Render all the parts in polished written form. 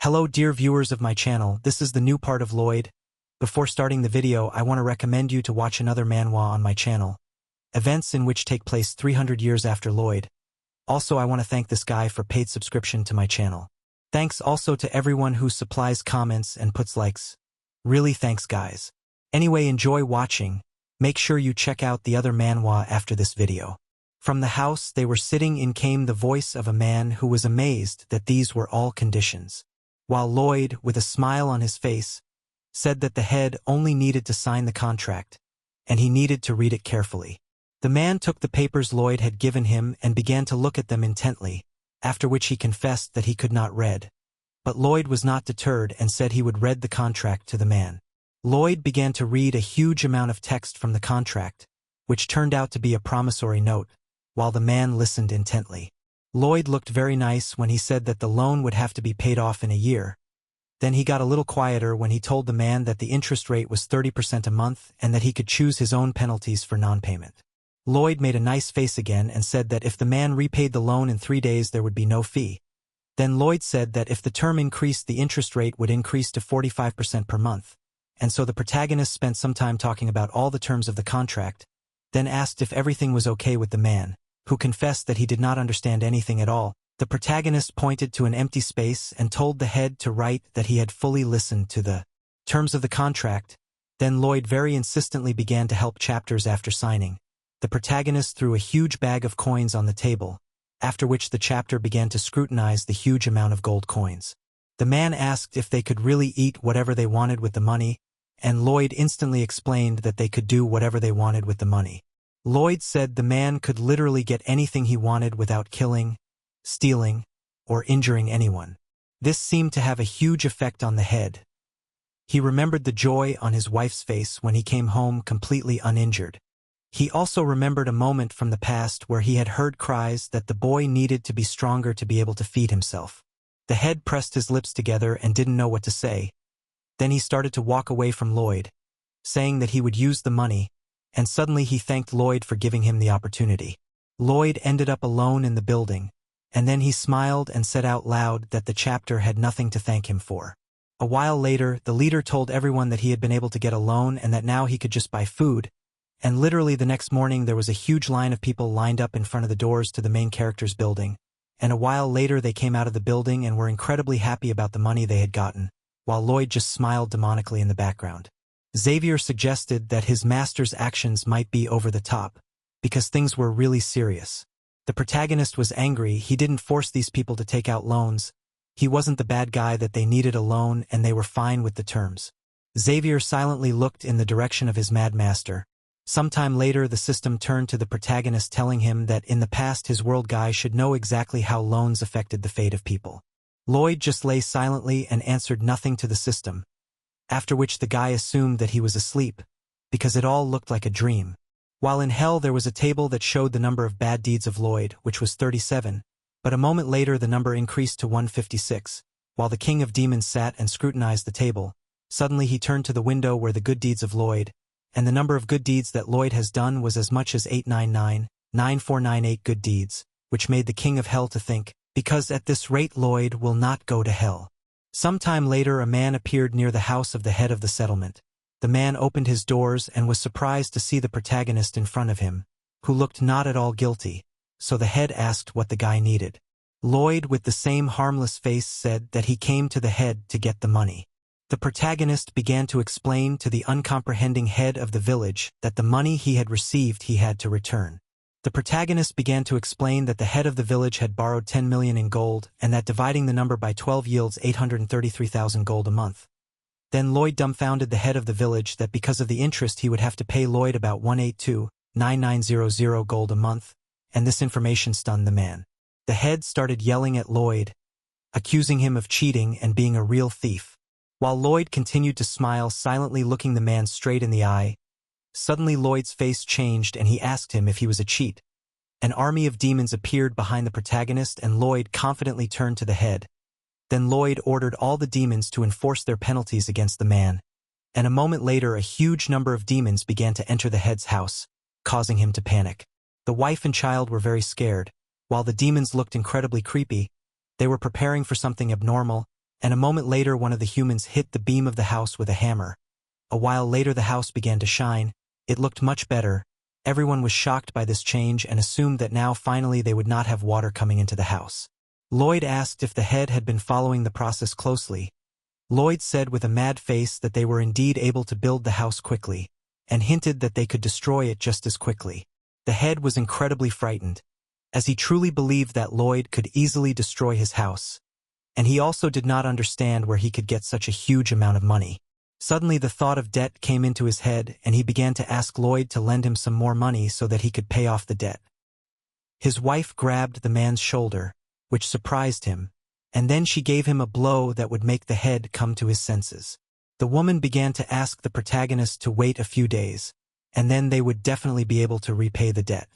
Hello dear viewers of my channel, this is the new part of Lloyd. Before starting the video, I want to recommend you to watch another manhwa on my channel. Events in which take place 300 years after Lloyd. Also, I want to thank this guy for paid subscription to my channel. Thanks also to everyone who supplies comments and puts likes. Really thanks guys. Anyway, enjoy watching. Make sure you check out the other manhwa after this video. From the house they were sitting in came the voice of a man who was amazed that these were all conditions. While Lloyd, with a smile on his face, said that the head only needed to sign the contract, and he needed to read it carefully. The man took the papers Lloyd had given him and began to look at them intently, after which he confessed that he could not read. But Lloyd was not deterred and said he would read the contract to the man. Lloyd began to read a huge amount of text from the contract, which turned out to be a promissory note, while the man listened intently. Lloyd looked very nice when he said that the loan would have to be paid off in a year. Then he got a little quieter when he told the man that the interest rate was 30% a month and that he could choose his own penalties for non-payment. Lloyd made a nice face again and said that if the man repaid the loan in 3 days there would be no fee. Then Lloyd said that if the term increased the interest rate would increase to 45% per month. And so the protagonist spent some time talking about all the terms of the contract, then asked if everything was okay with the man, who confessed that he did not understand anything at all. The protagonist pointed to an empty space and told the head to write that he had fully listened to the terms of the contract. Then Lloyd very insistently began to help chapters after signing. The protagonist threw a huge bag of coins on the table, after which the chapter began to scrutinize the huge amount of gold coins. The man asked if they could really eat whatever they wanted with the money, and Lloyd instantly explained that they could do whatever they wanted with the money. Lloyd said the man could literally get anything he wanted without killing, stealing, or injuring anyone. This seemed to have a huge effect on the head. He remembered the joy on his wife's face when he came home completely uninjured. He also remembered a moment from the past where he had heard cries that the boy needed to be stronger to be able to feed himself. The head pressed his lips together and didn't know what to say. Then he started to walk away from Lloyd, saying that he would use the money, and suddenly he thanked Lloyd for giving him the opportunity. Lloyd ended up alone in the building, and then he smiled and said out loud that the chapter had nothing to thank him for. A while later, the leader told everyone that he had been able to get a loan and that now he could just buy food, and literally the next morning there was a huge line of people lined up in front of the doors to the main character's building, and a while later they came out of the building and were incredibly happy about the money they had gotten, while Lloyd just smiled demonically in the background. Xavier suggested that his master's actions might be over the top, because things were really serious. The protagonist was angry. He didn't force these people to take out loans. He wasn't the bad guy that they needed a loan and they were fine with the terms. Xavier silently looked in the direction of his mad master. Sometime later the system turned to the protagonist telling him that in the past his world guy should know exactly how loans affected the fate of people. Lloyd just lay silently and answered nothing to the system, after which the guy assumed that he was asleep, because it all looked like a dream. While in hell there was a table that showed the number of bad deeds of Lloyd, which was 37, but a moment later the number increased to 156. While the king of demons sat and scrutinized the table, suddenly he turned to the window where the good deeds of Lloyd, and the number of good deeds that Lloyd has done was as much as 899,9498 good deeds, which made the king of hell to think, because at this rate Lloyd will not go to hell. Sometime later a man appeared near the house of the head of the settlement. The man opened his doors and was surprised to see the protagonist in front of him, who looked not at all guilty, so the head asked what the guy needed. Lloyd, with the same harmless face, said that he came to the head to get the money. The protagonist began to explain to the uncomprehending head of the village that the money he had received he had to return. The protagonist began to explain that the head of the village had borrowed 10 million in gold and that dividing the number by 12 yields 833,000 gold a month. Then Lloyd dumbfounded the head of the village that because of the interest he would have to pay Lloyd about 182,9900 gold a month, and this information stunned the man. The head started yelling at Lloyd, accusing him of cheating and being a real thief. While Lloyd continued to smile silently looking the man straight in the eye, suddenly Lloyd's face changed and he asked him if he was a cheat. An army of demons appeared behind the protagonist and Lloyd confidently turned to the head. Then Lloyd ordered all the demons to enforce their penalties against the man, and a moment later a huge number of demons began to enter the head's house, causing him to panic. The wife and child were very scared. While the demons looked incredibly creepy, they were preparing for something abnormal, and a moment later one of the humans hit the beam of the house with a hammer. A while later the house began to shine. It looked much better. Everyone was shocked by this change and assumed that now finally they would not have water coming into the house. Lloyd asked if the head had been following the process closely. Lloyd said with a mad face that they were indeed able to build the house quickly, and hinted that they could destroy it just as quickly. The head was incredibly frightened, as he truly believed that Lloyd could easily destroy his house, and he also did not understand where he could get such a huge amount of money. Suddenly the thought of debt came into his head, and he began to ask Lloyd to lend him some more money so that he could pay off the debt. His wife grabbed the man's shoulder, which surprised him, and then she gave him a blow that would make the head come to his senses. The woman began to ask the protagonist to wait a few days, and then they would definitely be able to repay the debt.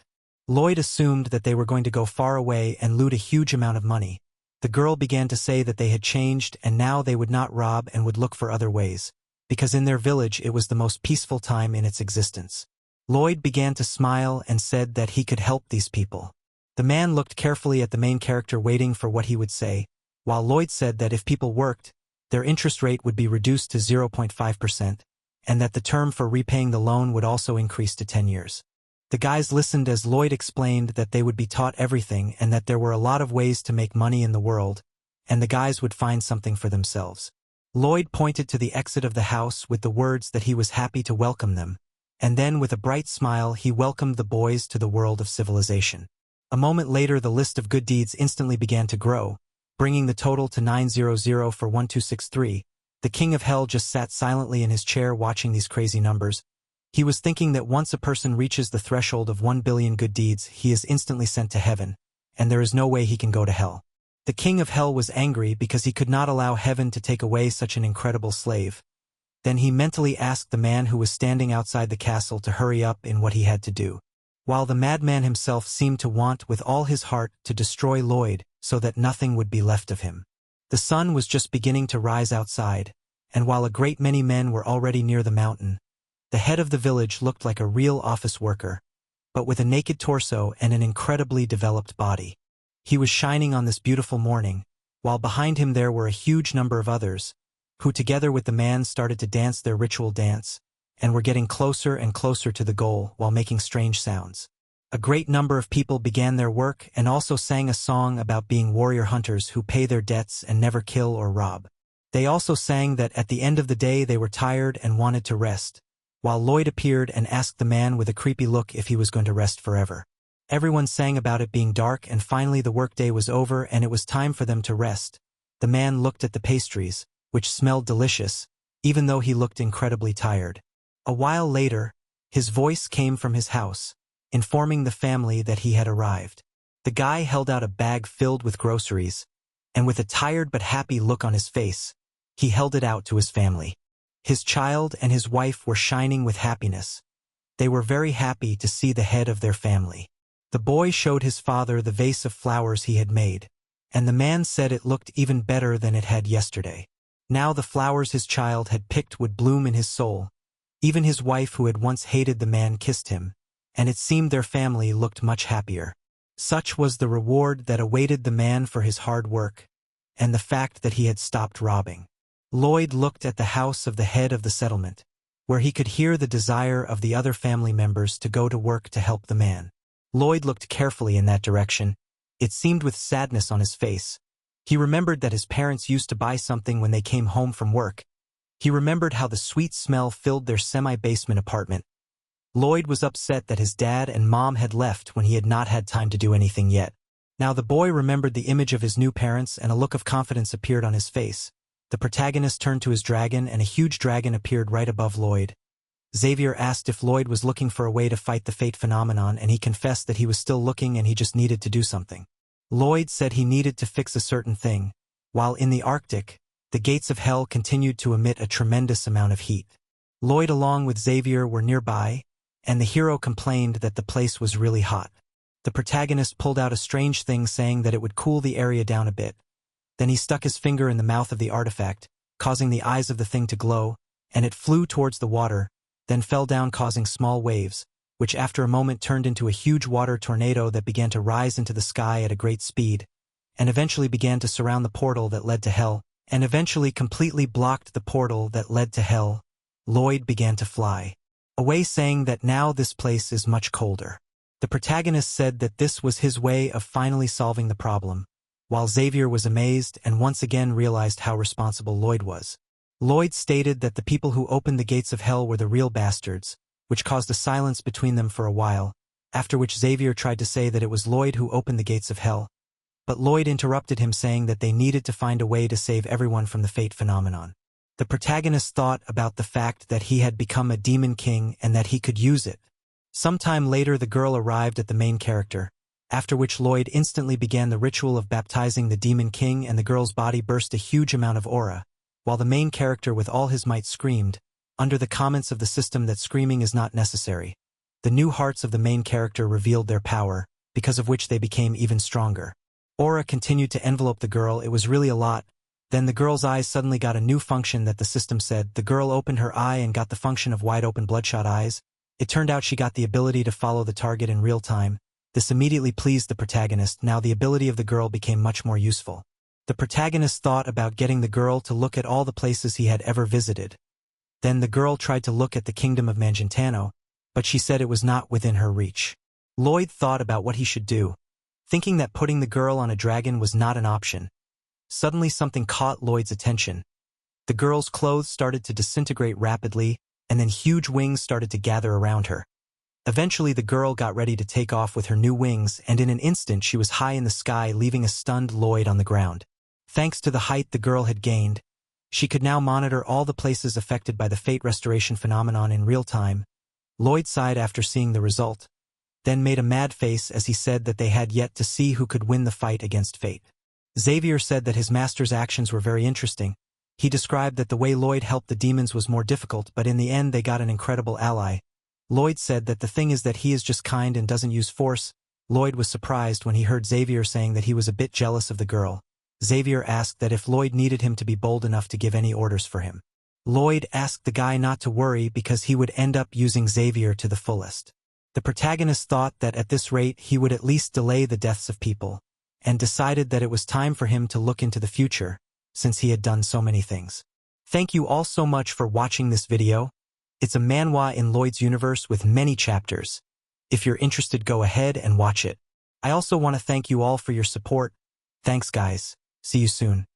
Lloyd assumed that they were going to go far away and loot a huge amount of money. The girl began to say that they had changed and now they would not rob and would look for other ways, because in their village it was the most peaceful time in its existence. Lloyd began to smile and said that he could help these people. The man looked carefully at the main character waiting for what he would say, while Lloyd said that if people worked, their interest rate would be reduced to 0.5%, and that the term for repaying the loan would also increase to 10 years. The guys listened as Lloyd explained that they would be taught everything and that there were a lot of ways to make money in the world, and the guys would find something for themselves. Lloyd pointed to the exit of the house with the words that he was happy to welcome them, and then with a bright smile he welcomed the boys to the world of civilization. A moment later the list of good deeds instantly began to grow, bringing the total to 900 for 1263. The king of hell just sat silently in his chair watching these crazy numbers. He was thinking that once a person reaches the threshold of 1 billion good deeds, he is instantly sent to heaven, and there is no way he can go to hell. The king of hell was angry because he could not allow heaven to take away such an incredible slave. Then he mentally asked the man who was standing outside the castle to hurry up in what he had to do, while the madman himself seemed to want with all his heart to destroy Lloyd so that nothing would be left of him. The sun was just beginning to rise outside, and while a great many men were already near the mountain, the head of the village looked like a real office worker, but with a naked torso and an incredibly developed body. He was shining on this beautiful morning, while behind him there were a huge number of others, who together with the man started to dance their ritual dance, and were getting closer and closer to the goal while making strange sounds. A great number of people began their work and also sang a song about being warrior hunters who pay their debts and never kill or rob. They also sang that at the end of the day they were tired and wanted to rest, while Lloyd appeared and asked the man with a creepy look if he was going to rest forever. Everyone sang about it being dark, and finally the workday was over and it was time for them to rest. The man looked at the pastries, which smelled delicious, even though he looked incredibly tired. A while later, his voice came from his house, informing the family that he had arrived. The guy held out a bag filled with groceries, and with a tired but happy look on his face, he held it out to his family. His child and his wife were shining with happiness. They were very happy to see the head of their family. The boy showed his father the vase of flowers he had made, and the man said it looked even better than it had yesterday. Now the flowers his child had picked would bloom in his soul. Even his wife who had once hated the man kissed him, and it seemed their family looked much happier. Such was the reward that awaited the man for his hard work, and the fact that he had stopped robbing. Lloyd looked at the house of the head of the settlement, where he could hear the desire of the other family members to go to work to help the man. Lloyd looked carefully in that direction. It seemed with sadness on his face. He remembered that his parents used to buy something when they came home from work. He remembered how the sweet smell filled their semi-basement apartment. Lloyd was upset that his dad and mom had left when he had not had time to do anything yet. Now the boy remembered the image of his new parents and a look of confidence appeared on his face. The protagonist turned to his dragon and a huge dragon appeared right above Lloyd. Xavier asked if Lloyd was looking for a way to fight the fate phenomenon, and he confessed that he was still looking and he just needed to do something. Lloyd said he needed to fix a certain thing. While in the Arctic, the gates of hell continued to emit a tremendous amount of heat. Lloyd along with Xavier were nearby, and the hero complained that the place was really hot. The protagonist pulled out a strange thing saying that it would cool the area down a bit. Then he stuck his finger in the mouth of the artifact, causing the eyes of the thing to glow, and it flew towards the water, then fell down causing small waves, which after a moment turned into a huge water tornado that began to rise into the sky at a great speed, and eventually began to surround the portal that led to hell. and eventually completely blocked the portal that led to hell, Lloyd began to fly away, saying that now this place is much colder. The protagonist said that this was his way of finally solving the problem, while Xavier was amazed and once again realized how responsible Lloyd was. Lloyd stated that the people who opened the gates of hell were the real bastards, which caused a silence between them for a while, after which Xavier tried to say that it was Lloyd who opened the gates of hell, but Lloyd interrupted him, saying that they needed to find a way to save everyone from the fate phenomenon. The protagonist thought about the fact that he had become a demon king and that he could use it. Sometime later the girl arrived at the main character, after which Lloyd instantly began the ritual of baptizing the demon king, and the girl's body burst a huge amount of aura, while the main character with all his might screamed, under the comments of the system that screaming is not necessary. The new hearts of the main character revealed their power, because of which they became even stronger. Aura continued to envelope the girl. It was really a lot. Then the girl's eyes suddenly got a new function that the system said. The girl opened her eye and got the function of wide-open bloodshot eyes. It turned out she got the ability to follow the target in real time. This immediately pleased the protagonist. Now the ability of the girl became much more useful. The protagonist thought about getting the girl to look at all the places he had ever visited. Then the girl tried to look at the kingdom of Manjantano, but she said it was not within her reach. Lloyd thought about what he should do, thinking that putting the girl on a dragon was not an option. Suddenly something caught Lloyd's attention. The girl's clothes started to disintegrate rapidly, and then huge wings started to gather around her. Eventually the girl got ready to take off with her new wings, and in an instant she was high in the sky, leaving a stunned Lloyd on the ground. Thanks to the height the girl had gained, she could now monitor all the places affected by the fate restoration phenomenon in real time. Lloyd sighed after seeing the result, then made a mad face as he said that they had yet to see who could win the fight against fate. Xavier said that his master's actions were very interesting. He described that the way Lloyd helped the demons was more difficult, but in the end they got an incredible ally. Lloyd said that the thing is that he is just kind and doesn't use force. Lloyd was surprised when he heard Xavier saying that he was a bit jealous of the girl. Xavier asked that if Lloyd needed him to be bold enough to give any orders for him. Lloyd asked the guy not to worry because he would end up using Xavier to the fullest. The protagonist thought that at this rate he would at least delay the deaths of people, and decided that it was time for him to look into the future, since he had done so many things. Thank you all so much for watching this video. It's a manhwa in Lloyd's universe with many chapters. If you're interested, go ahead and watch it. I also want to thank you all for your support. Thanks guys. See you soon.